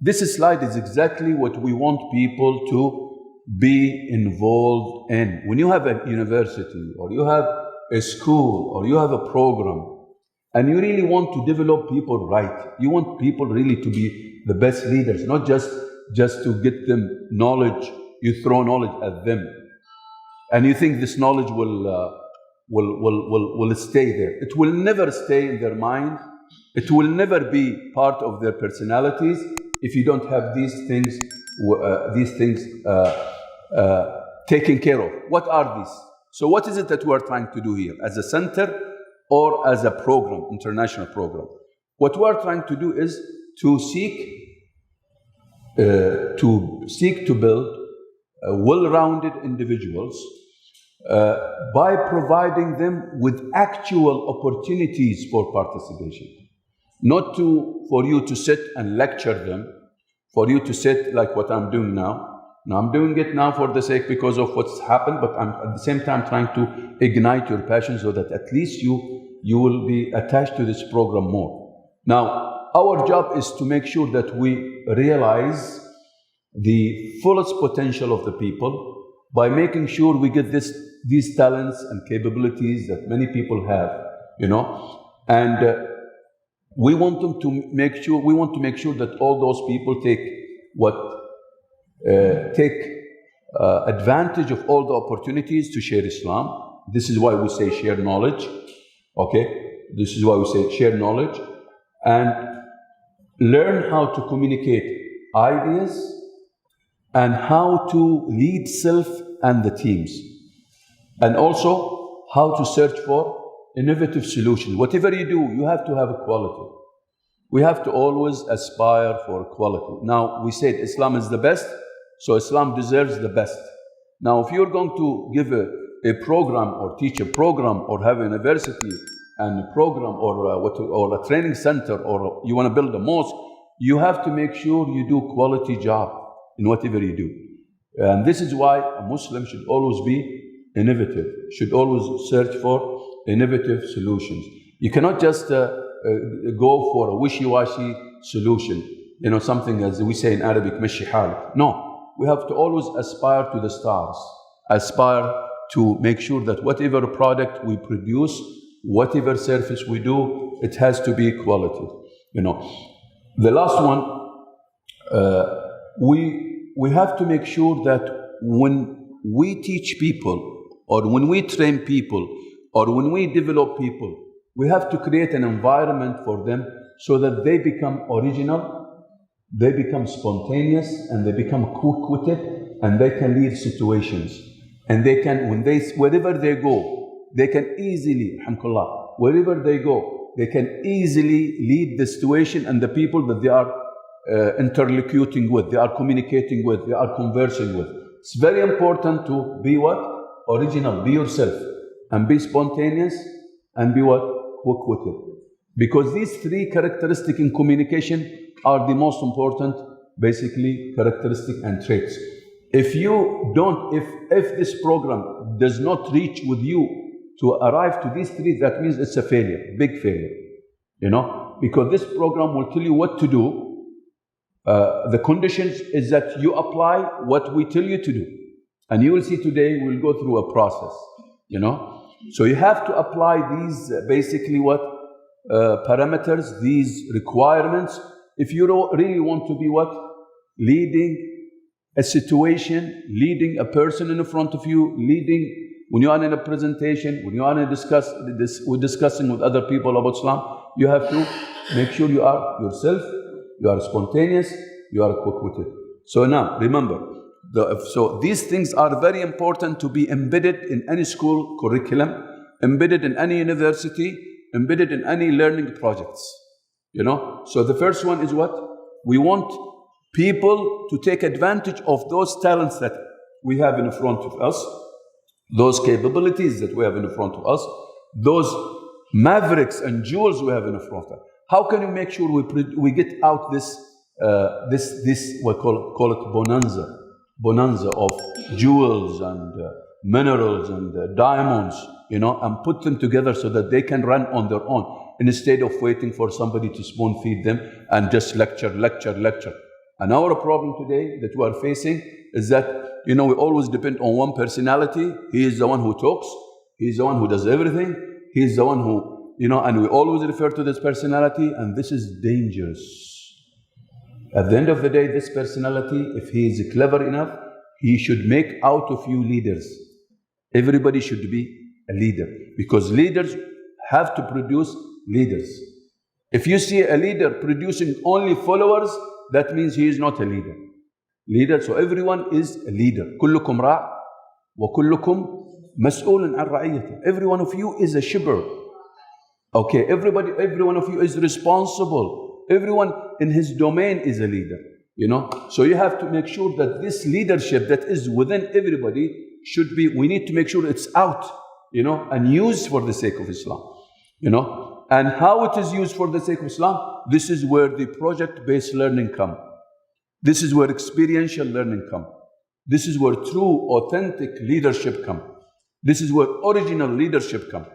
This slide is exactly what we want people to be involved in. When you have a university, or you have a school, or you have a program, and you really want to develop people right, you want people really to be the best leaders, not just to get them knowledge. You throw knowledge at them, and you think this knowledge will stay there. It will never stay in their mind. It will never be part of their personalities if you don't have these things taken care of. What are these? So what is it that we are trying to do here as a center or as a program, international program? What we are trying to do is to seek to build well-rounded individuals by providing them with actual opportunities for participation. Not for you to sit and lecture them, for you to sit like what I'm doing now. Now I'm doing it now for the sake because of what's happened, but I'm at the same time trying to ignite your passion so that at least you will be attached to this program more. Now, our job is to make sure that we realize the fullest potential of the people by making sure we get these talents and capabilities that many people have, and we want to make sure that all those people take advantage of all the opportunities to share Islam. This is why we say share knowledge. Okay, this is why we say share knowledge and learn how to communicate ideas and how to lead self and the teams, and also how to search for innovative solutions. Whatever you do, you have to have a quality. We have to always aspire for quality. Now, we said Islam is the best, so Islam deserves the best. Now, if you're going to give a program or teach a program or have a university and a program or a training center, or you want to build a mosque, you have to make sure you do quality job in whatever you do. And this is why a Muslim should always be innovative, should always search for innovative solutions. You cannot just go for a wishy-washy solution, something as we say in Arabic, مشي حالك. No, we have to always aspire to the stars, aspire to make sure that whatever product we produce, whatever service we do, it has to be quality. The last one, we have to make sure that when we teach people, or when we train people, or when we develop people, we have to create an environment for them so that they become original, they become spontaneous, and they become quick-witted, and they can lead situations. And they can, wherever they go, they can easily, alhamdulillah, wherever they go, they can easily lead the situation and the people that they are interlocuting with, they are communicating with, they are conversing with. It's very important to be what? Original, be yourself, and be spontaneous, and be what? Quick-witted. Because these three characteristics in communication are the most important, basically, characteristic and traits. If this program does not reach with you to arrive to these three, that means it's a failure, big failure, because this program will tell you what to do. The conditions is that you apply what we tell you to do. And you will see today we'll go through a process, So you have to apply these basically parameters, these requirements, if you really want to be leading a situation, leading a person in front of you, leading when you are in a presentation, when you are we're discussing with other people about Islam, you have to make sure you are yourself, you are spontaneous, you are quick-witted. So now, remember, so these things are very important to be embedded in any school curriculum, embedded in any university, embedded in any learning projects. So the first one is what? We want people to take advantage of those talents that we have in front of us, those capabilities that we have in front of us, those mavericks and jewels we have in front of us. How can we make sure we get out this we call it bonanza of jewels and minerals and diamonds, and put them together so that they can run on their own instead of waiting for somebody to spoon feed them and just lecture. And our problem today that we are facing is that, we always depend on one personality. He is the one who talks. He is the one who does everything. He is the one who, and we always refer to this personality, and this is dangerous. At the end of the day, this personality, if he is clever enough, he should make out of you leaders. Everybody should be a leader, because leaders have to produce leaders. If you see a leader producing only followers, that means he is not a leader. So everyone is a leader. كلكم راع وكلكم مسؤول عن رعيته. Every one of you is a shepherd. Okay, every one of you is responsible. Everyone in his domain is a leader. So you have to make sure that this leadership that is within everybody we need to make sure it's out, and used for the sake of Islam. And how it is used for the sake of Islam, this is where the project-based learning comes. This is where experiential learning comes. This is where true, authentic leadership comes. This is where original leadership comes.